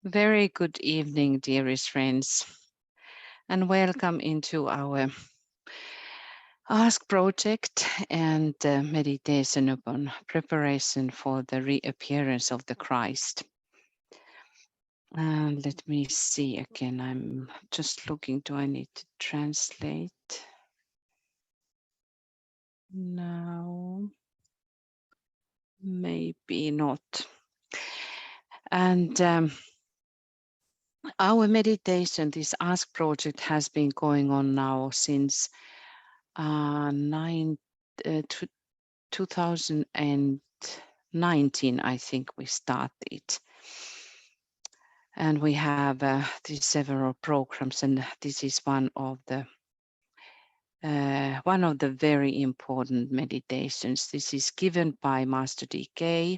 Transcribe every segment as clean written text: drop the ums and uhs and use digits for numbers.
Very good evening, dearest friends, and welcome into our ASK project and meditation upon preparation for the reappearance of the Christ. Let me see again. I'm just looking. Do I need to translate? No, maybe not. And our meditation, this ASK project, has been going on now since 2019, I think we started. And we have these several programs, and this is one of the very important meditations. This is given by Master DK,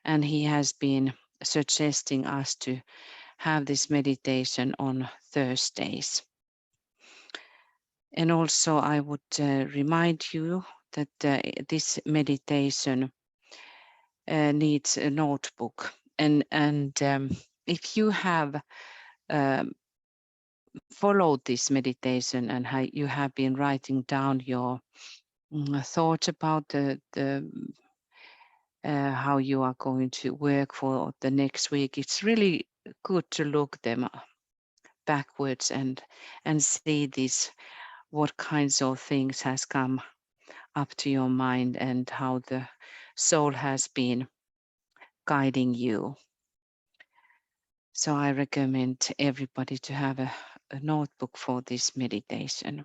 and he has been suggesting us to have this meditation on Thursdays. And also I would remind you that this meditation needs a notebook. And if you have followed this meditation and you have been writing down your thoughts about how you are going to work for the next week, it's really good to look them backwards and see this, what kinds of things has come up to your mind and how the soul has been guiding you. So I recommend everybody to have a notebook for this meditation.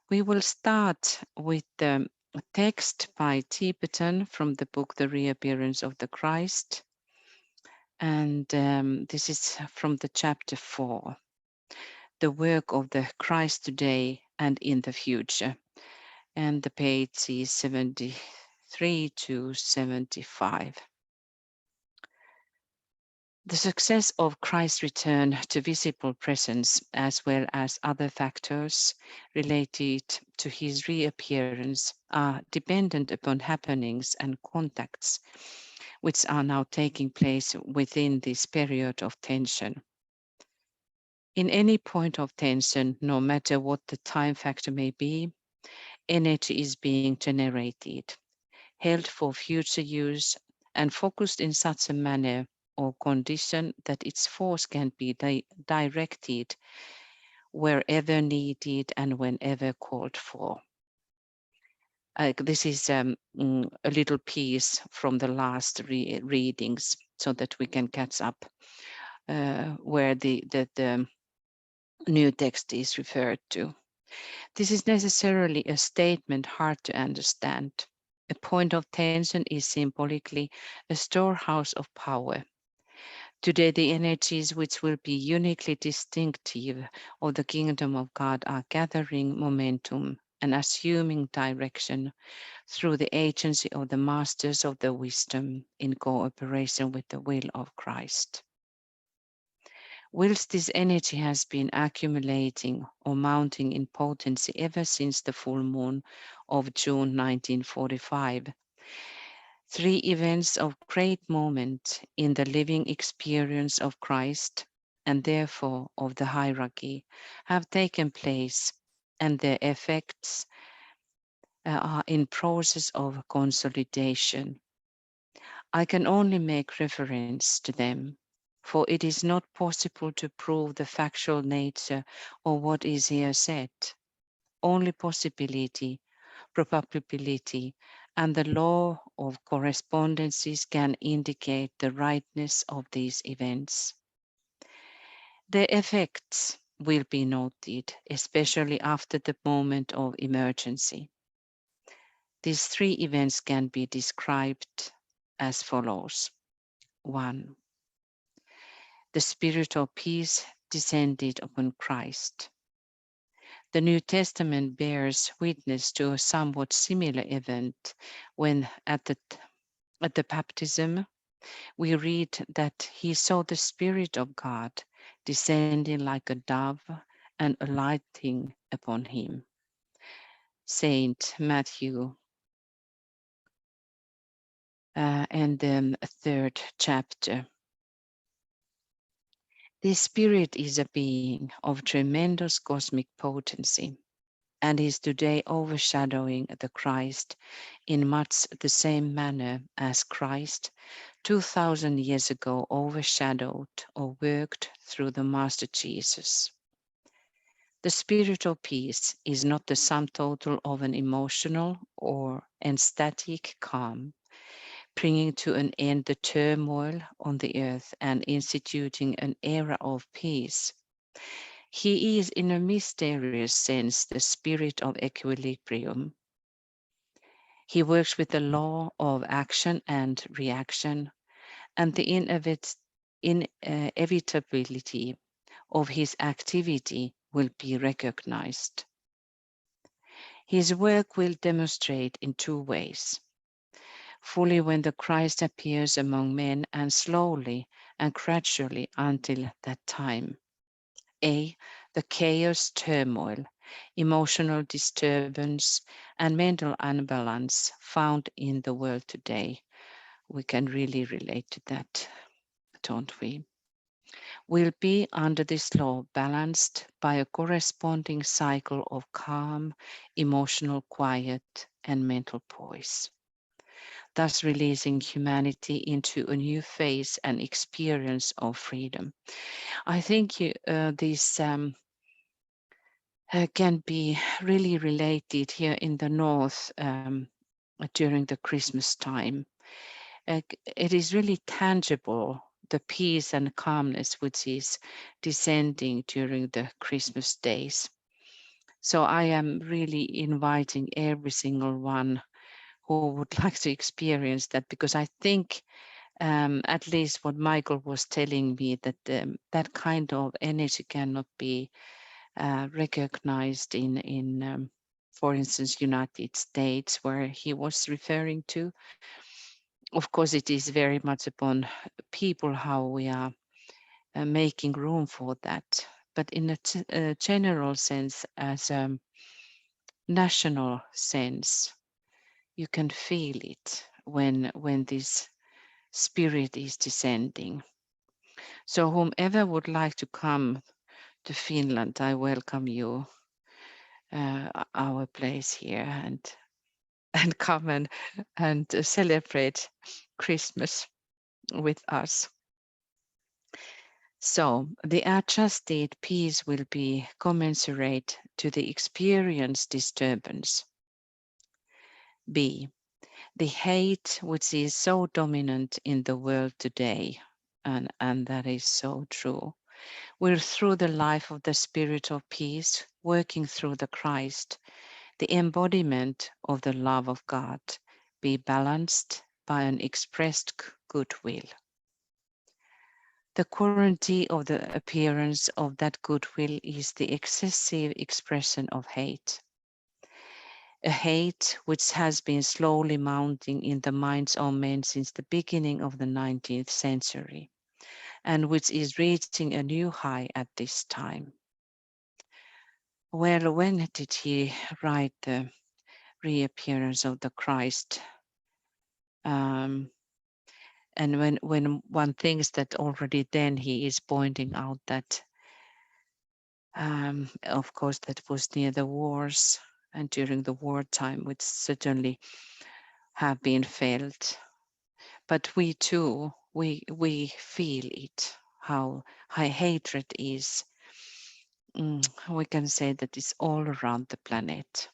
We will start with the text by Tibetan from the book The Reappearance of the Christ. And this is from the chapter 4, the work of the Christ today and in the future. And the page is 73 to 75. The success of Christ's return to visible presence, as well as other factors related to his reappearance, are dependent upon happenings and contacts, which are now taking place within this period of tension. In any point of tension, no matter what the time factor may be, energy is being generated, held for future use, and focused in such a manner or condition that its force can be directed wherever needed and whenever called for. This is a little piece from the last readings so that we can catch up where the new text is referred to. This is necessarily a statement hard to understand. A point of tension is symbolically a storehouse of power. Today, the energies which will be uniquely distinctive of the kingdom of God are gathering momentum and assuming direction through the agency of the masters of the wisdom in cooperation with the will of Christ. Whilst this energy has been accumulating or mounting in potency ever since the full moon of June 1945, three events of great moment in the living experience of Christ and therefore of the hierarchy have taken place, and their effects are in process of consolidation. I can only make reference to them, for it is not possible to prove the factual nature of what is here said. Only possibility, probability, and the law of correspondences can indicate the rightness of these events. Their effects will be noted, especially after the moment of emergency. These three events can be described as follows. 1. The spirit of peace descended upon Christ. The New Testament bears witness to a somewhat similar event when at the baptism we read that he saw the Spirit of God descending like a dove and alighting upon him. Saint Matthew and then 3rd chapter. This spirit is a being of tremendous cosmic potency and is today overshadowing the Christ in much the same manner as Christ 2000 years ago overshadowed or worked through the Master Jesus. The spirit of peace is not the sum total of an emotional or ecstatic calm, bringing to an end the turmoil on the earth and instituting an era of peace. He is, in a mysterious sense, the spirit of equilibrium. He works with the law of action and reaction, and the inevitability of his activity will be recognized. His work will demonstrate in two ways. Fully when the Christ appears among men, and slowly and gradually until that time. A. The chaos, turmoil, emotional disturbance, and mental unbalance found in the world today. We can really relate to that, don't we? Will be under this law balanced by a corresponding cycle of calm, emotional quiet, and mental poise, thus releasing humanity into a new phase and experience of freedom. I think this can be really related here in the north during the Christmas time. It is really tangible, the peace and calmness which is descending during the Christmas days. So I am really inviting every single one who would like to experience that, because I think at least what Michael was telling me, that that kind of energy cannot be recognized in for instance, United States, where he was referring to. Of course, it is very much upon people how we are making room for that. But in a general sense, as a national sense, you can feel it when this spirit is descending. So whomever would like to come to Finland, I welcome you, our place here, and come and celebrate Christmas with us. So the adjusted peace will be commensurate to the experienced disturbance. B. The hate which is so dominant in the world today, and that is so true, will, through the life of the spirit of peace, working through the Christ, the embodiment of the love of God, be balanced by an expressed goodwill. The quality of the appearance of that goodwill is the excessive expression of hate. A hate which has been slowly mounting in the minds of men since the beginning of the 19th century, and which is reaching a new high at this time. Well, when did he write the Reappearance of the Christ? And when one thinks that already then he is pointing out that, of course, that was near the wars and during the wartime, which certainly have been felt. But we too, we feel it, how high hatred is. We can say that it's all around the planet.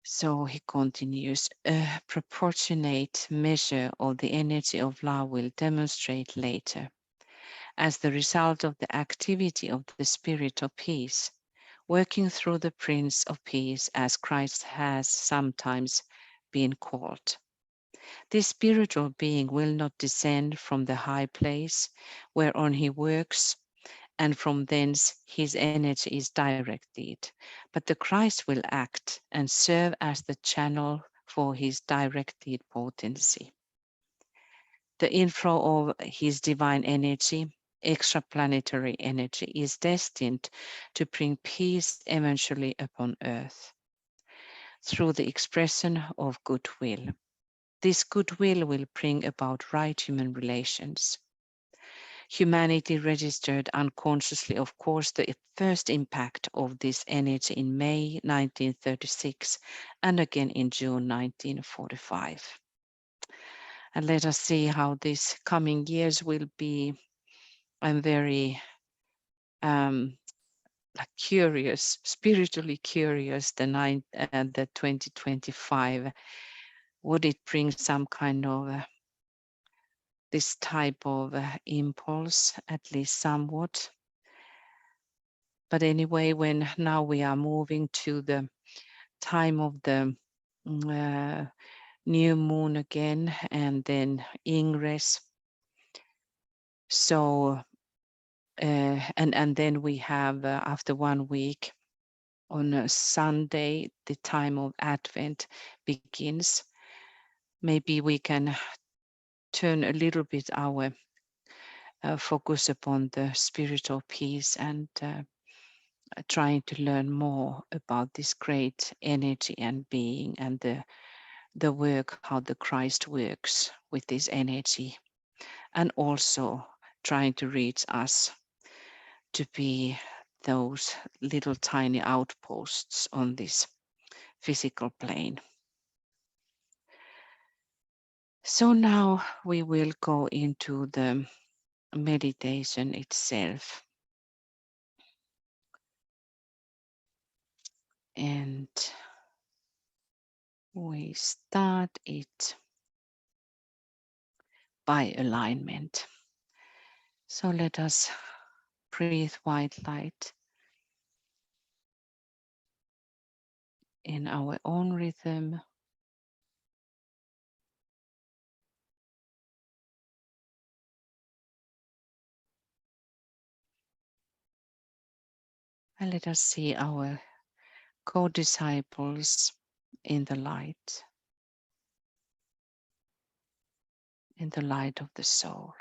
So he continues, a proportionate measure of the energy of love will demonstrate later, as the result of the activity of the spirit of peace, working through the Prince of Peace, as Christ has sometimes been called. This spiritual being will not descend from the high place whereon he works, and from thence his energy is directed. But the Christ will act and serve as the channel for his directed potency. The inflow of his divine energy, extraplanetary energy, is destined to bring peace eventually upon earth through the expression of goodwill. This goodwill will bring about right human relations. Humanity registered unconsciously, of course, the first impact of this energy in May 1936 and again in June 1945. And let us see how these coming years will be. I'm very curious, spiritually curious, the 2025. Would it bring some kind of this type of impulse, at least somewhat? But anyway, when now we are moving to the time of the new moon again, and then ingress. So, and then we have after 1 week on a Sunday, the time of Advent begins. Maybe we can turn a little bit our focus upon the spiritual peace and trying to learn more about this great energy and being and the work, how the Christ works with this energy, and also trying to reach us to be those little tiny outposts on this physical plane. So now we will go into the meditation itself. And we start it by alignment. So let us breathe white light in our own rhythm. And let us see our co-disciples in the light of the soul.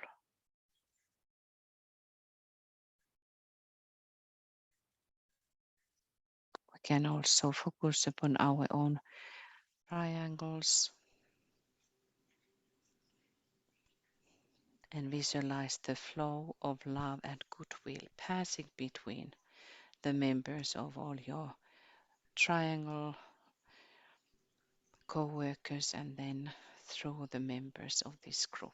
We can also focus upon our own triangles and visualize the flow of love and goodwill passing between the members of all your triangle co-workers and then through the members of this group.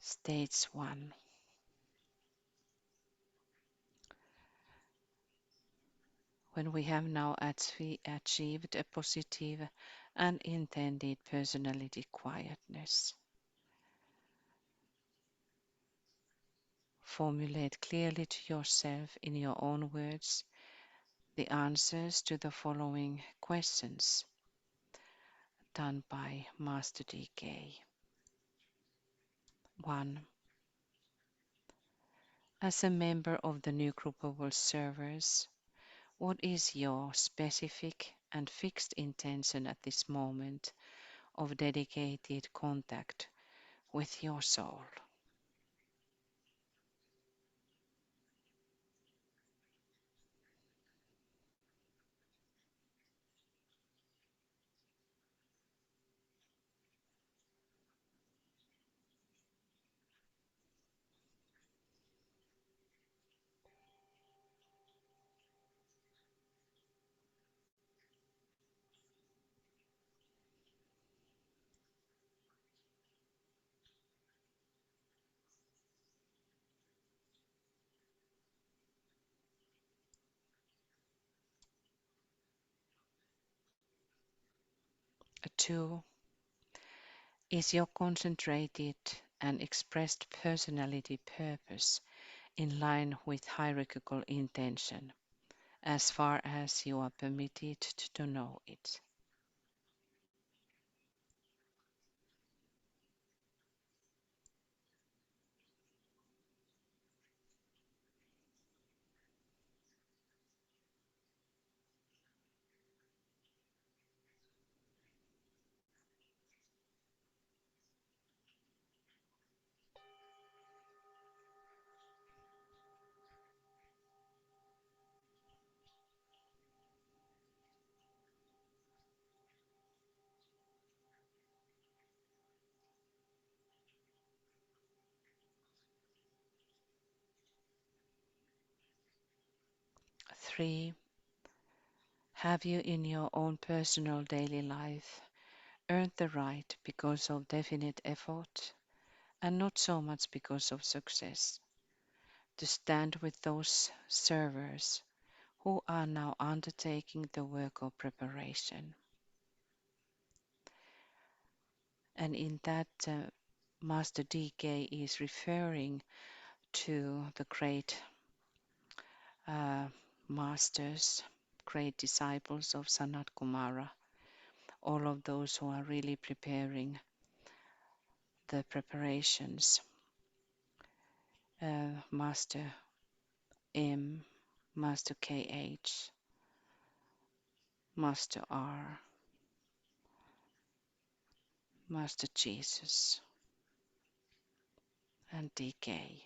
Stage 1. When we have now achieved a positive and intended personality quietness, formulate clearly to yourself in your own words the answers to the following questions done by Master DK. 1. As a member of the new group of world servers, what is your specific and fixed intention at this moment of dedicated contact with your soul? 2. Is your concentrated and expressed personality purpose in line with hierarchical intention, as far as you are permitted to know it? 3. Have you in your own personal daily life earned the right because of definite effort and not so much because of success to stand with those servers who are now undertaking the work of preparation? And in that, Master DK is referring to the great uh, masters, great disciples of Sanat Kumara, all of those who are really preparing the preparations. Master M, Master KH, Master R, Master Jesus, and DK.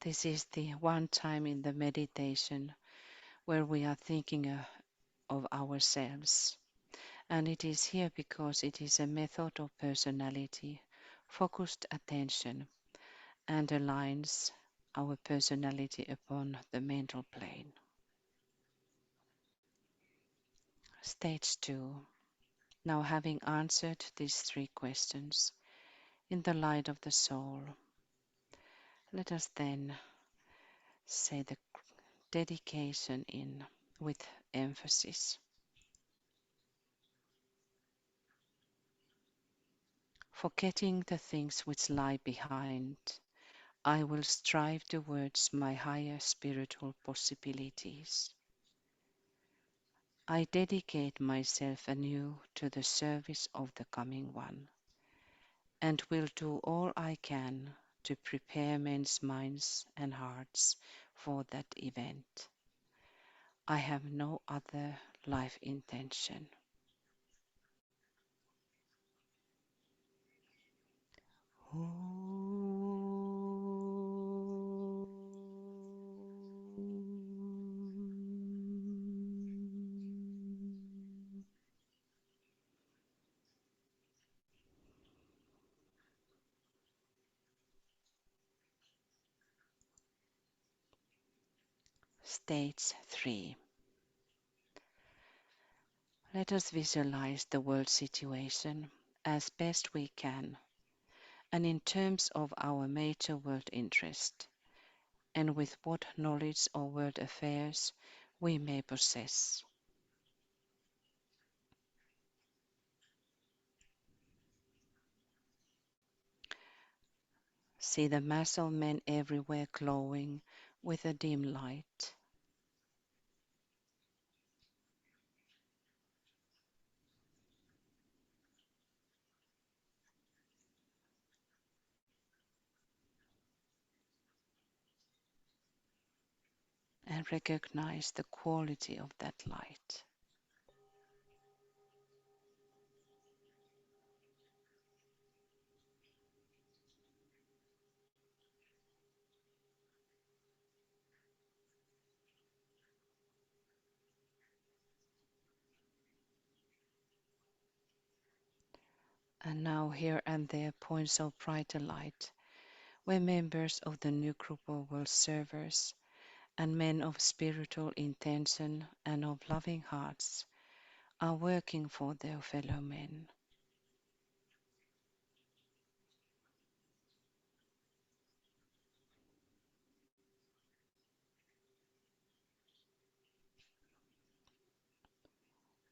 This is the one time in the meditation where we are thinking of ourselves. And it is here because it is a method of personality, focused attention, and aligns our personality upon the mental plane. Stage 2. Now, having answered these 3 questions in the light of the soul, let us then say the dedication in with emphasis. Forgetting the things which lie behind, I will strive towards my higher spiritual possibilities. I dedicate myself anew to the service of the coming one, and will do all I can to prepare men's minds and hearts for that event. I have no other life intention. Stage 3. Let us visualize the world situation as best we can, and in terms of our major world interest, and with what knowledge of world affairs we may possess. See the mass of men everywhere glowing with a dim light. And recognize the quality of that light. And now here and there points of brighter light, where members of the new group of world servers and men of spiritual intention and of loving hearts are working for their fellow men.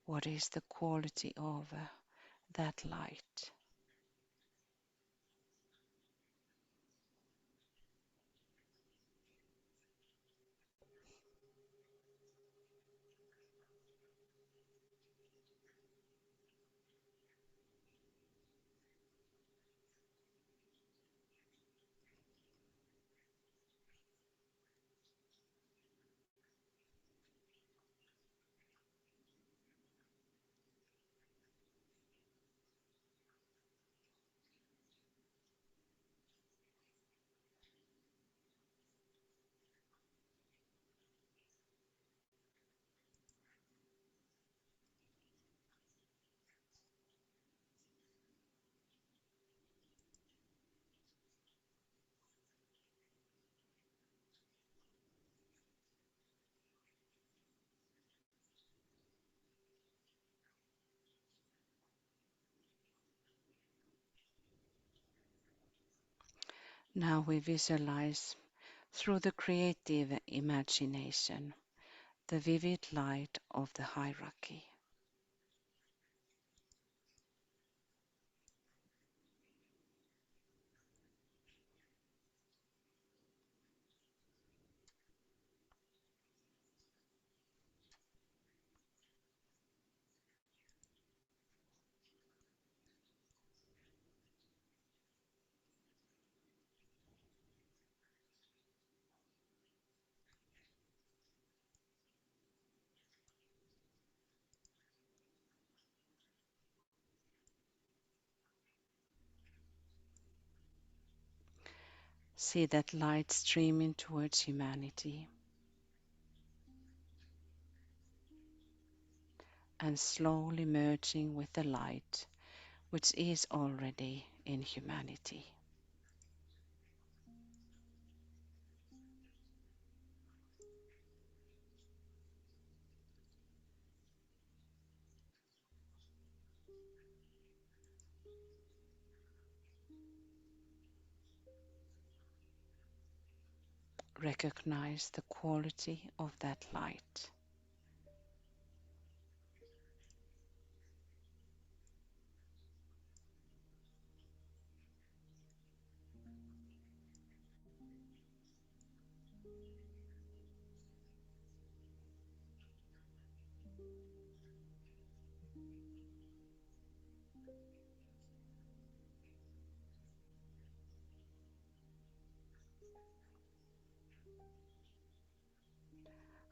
What is the quality of that light? Now we visualize through the creative imagination the vivid light of the hierarchy. See that light streaming towards humanity and slowly merging with the light which is already in humanity. Recognize the quality of that light.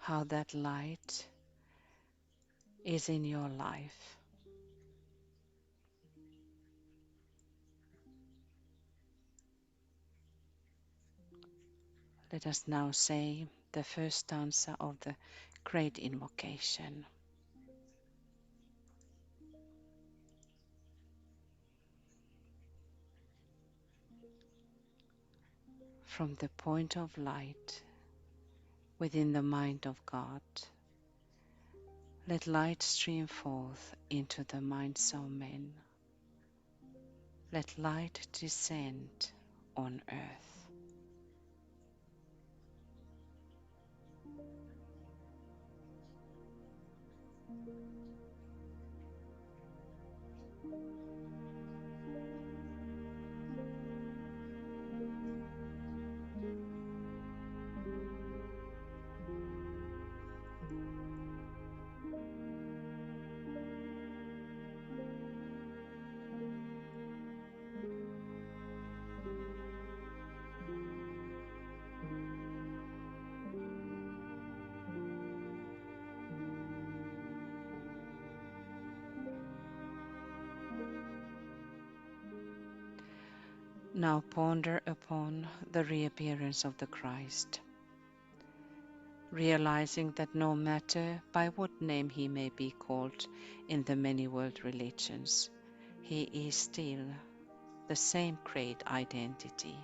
How that light is in your life. Let us now say the first stanza of the great invocation. From the point of light within the mind of God, let light stream forth into the minds of men. Let light descend on earth. Now ponder upon the reappearance of the Christ, realizing that no matter by what name he may be called in the many world religions, he is still the same great identity.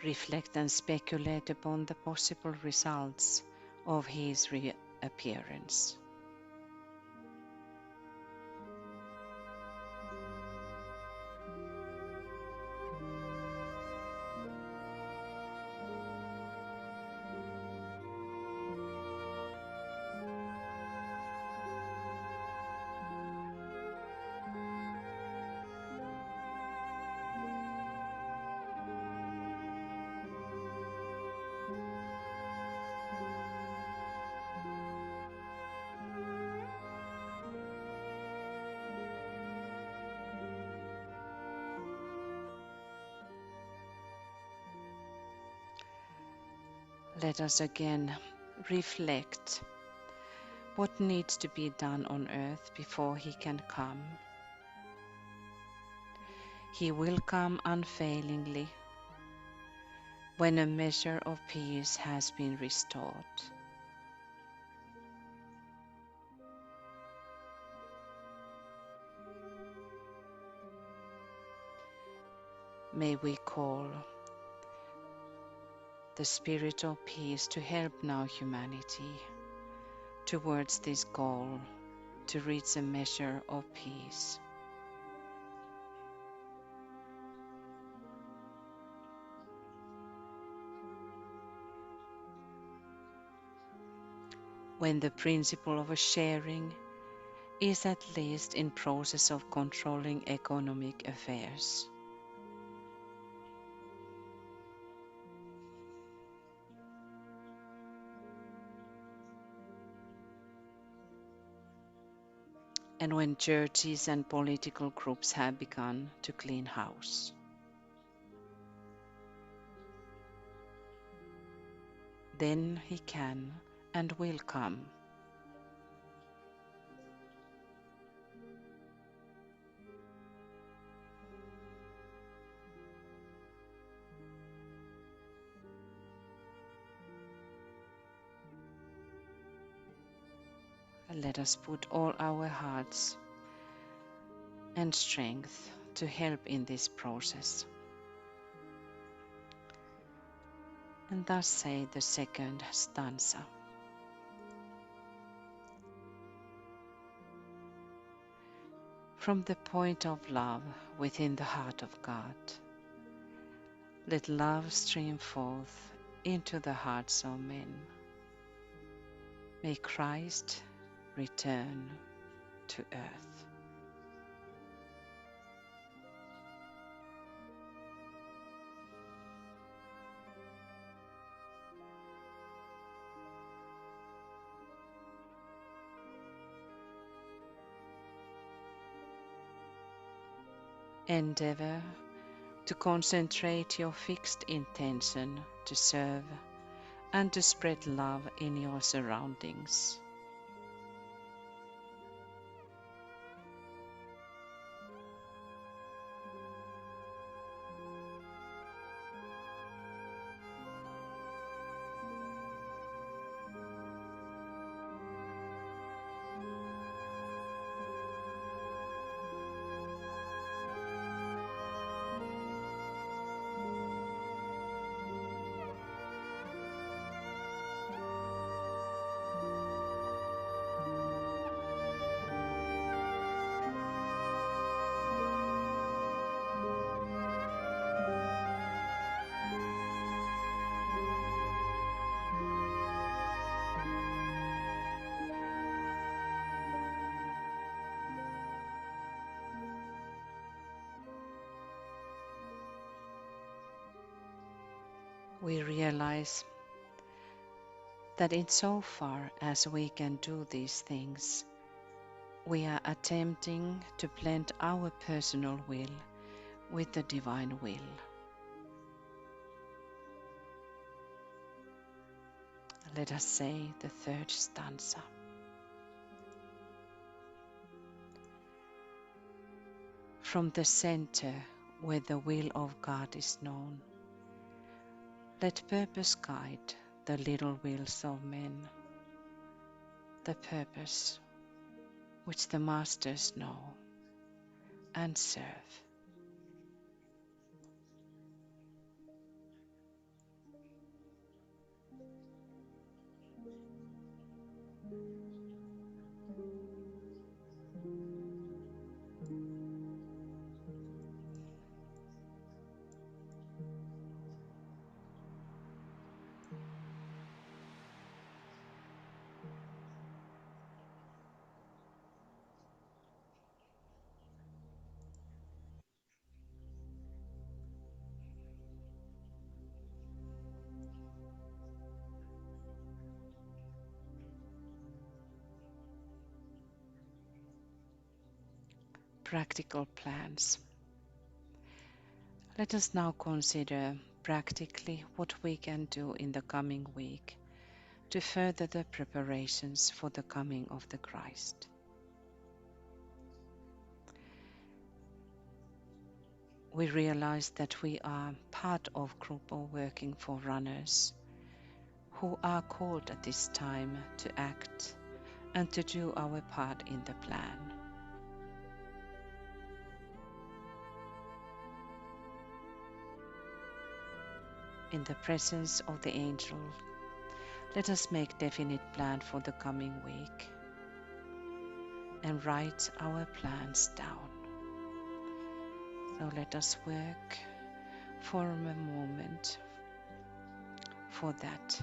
Reflect and speculate upon the possible results of his reappearance. Let us again reflect what needs to be done on earth before he can come. He will come unfailingly when a measure of peace has been restored. May we call the Spirit of Peace to help now humanity towards this goal to reach a measure of peace. When the principle of sharing is at least in process of controlling economic affairs. And when churches and political groups have begun to clean house. Then he can and will come. Let us put all our hearts and strength to help in this process. And thus say the second stanza. From the point of love within the heart of God, let love stream forth into the hearts of men. May Christ return to earth. Endeavor to concentrate your fixed intention to serve and to spread love in your surroundings. We realize that insofar as we can do these things, we are attempting to blend our personal will with the divine will. Let us say the third stanza. From the center where the will of God is known, let purpose guide the little wills of men, the purpose which the masters know and serve. Practical plans. Let us now consider practically what we can do in the coming week to further the preparations for the coming of the Christ. We realize that we are part of group of working forerunners who are called at this time to act and to do our part in the plan. In the presence of the angel, let us make definite plan for the coming week and write our plans down. So let us work for a moment for that.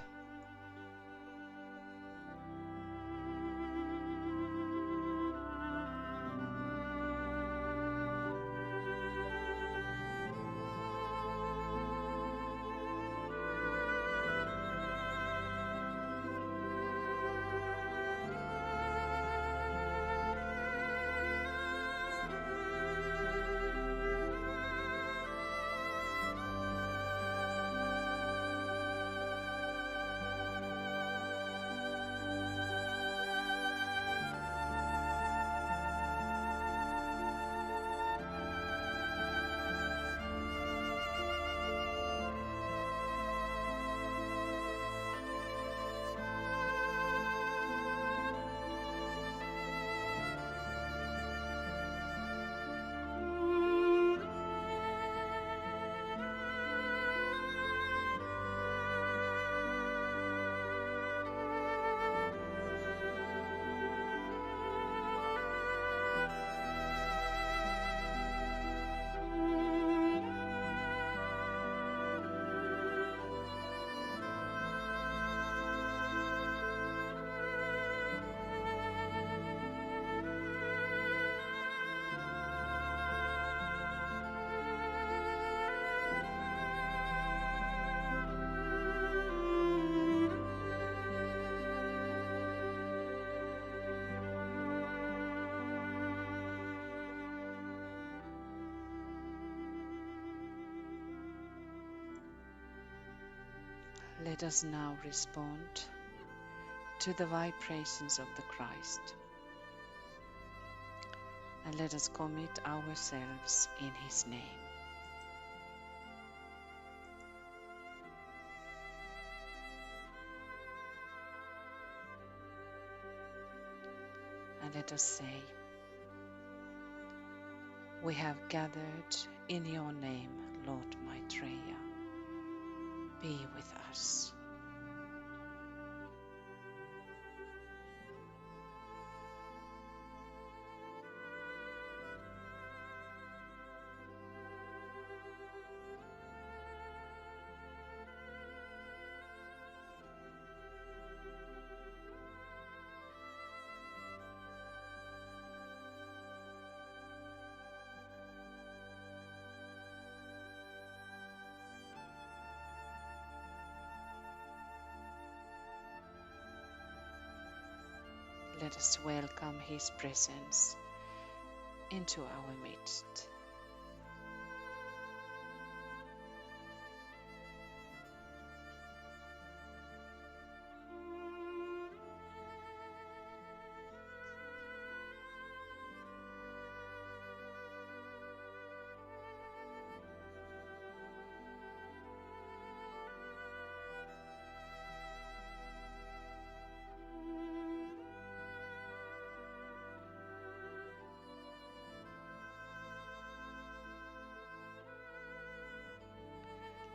Let us now respond to the vibrations of the Christ, and let us commit ourselves in His name. And let us say, we have gathered in your name, Lord Maitreya. Be with us. Let us welcome His presence into our midst.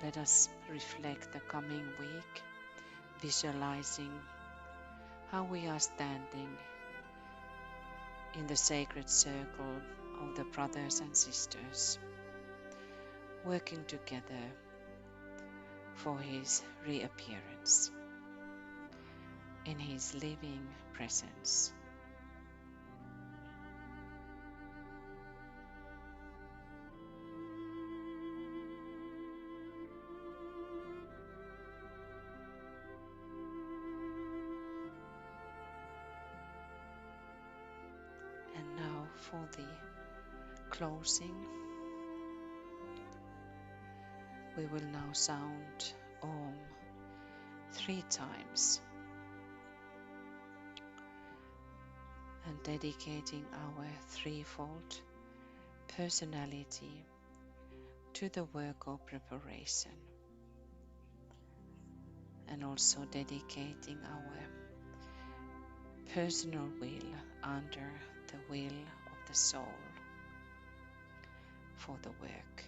Let us reflect the coming week, visualizing how we are standing in the sacred circle of the brothers and sisters, working together for His reappearance in His living presence. And now for the closing, we will now sound Om 3 times and dedicating our threefold personality to the work of preparation, and also dedicating our personal will under the will of the soul for the work.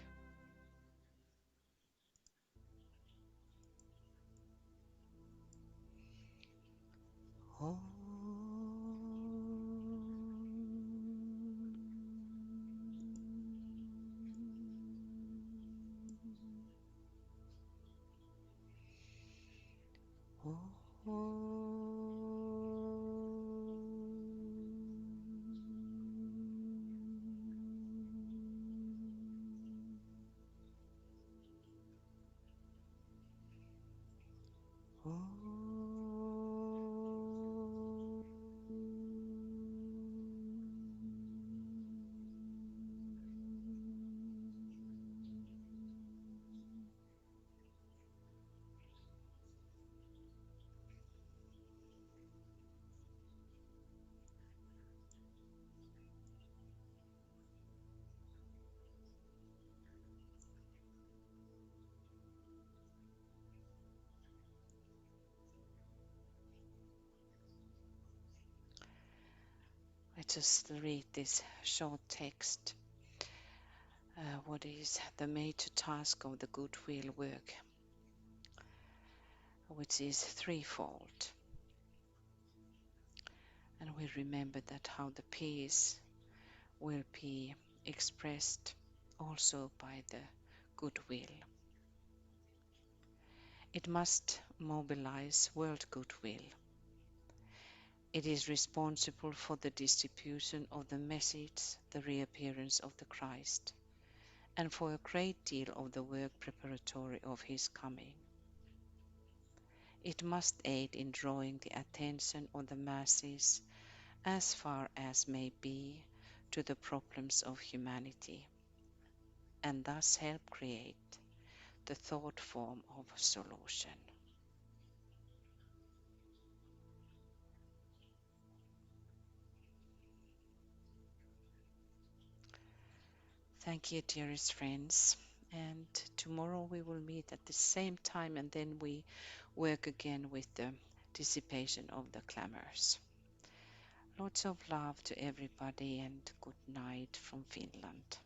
I just read this short text. What is the major task of the goodwill work, which is threefold? And we remember that how the peace will be expressed also by the goodwill. It must mobilize world goodwill. It is responsible for the distribution of the message, the reappearance of the Christ, and for a great deal of the work preparatory of his coming. It must aid in drawing the attention of the masses as far as may be to the problems of humanity, and thus help create the thought form of solution. Thank you, dearest friends. And tomorrow we will meet at the same time, and then we work again with the dissipation of the clamors. Lots of love to everybody, and good night from Finland.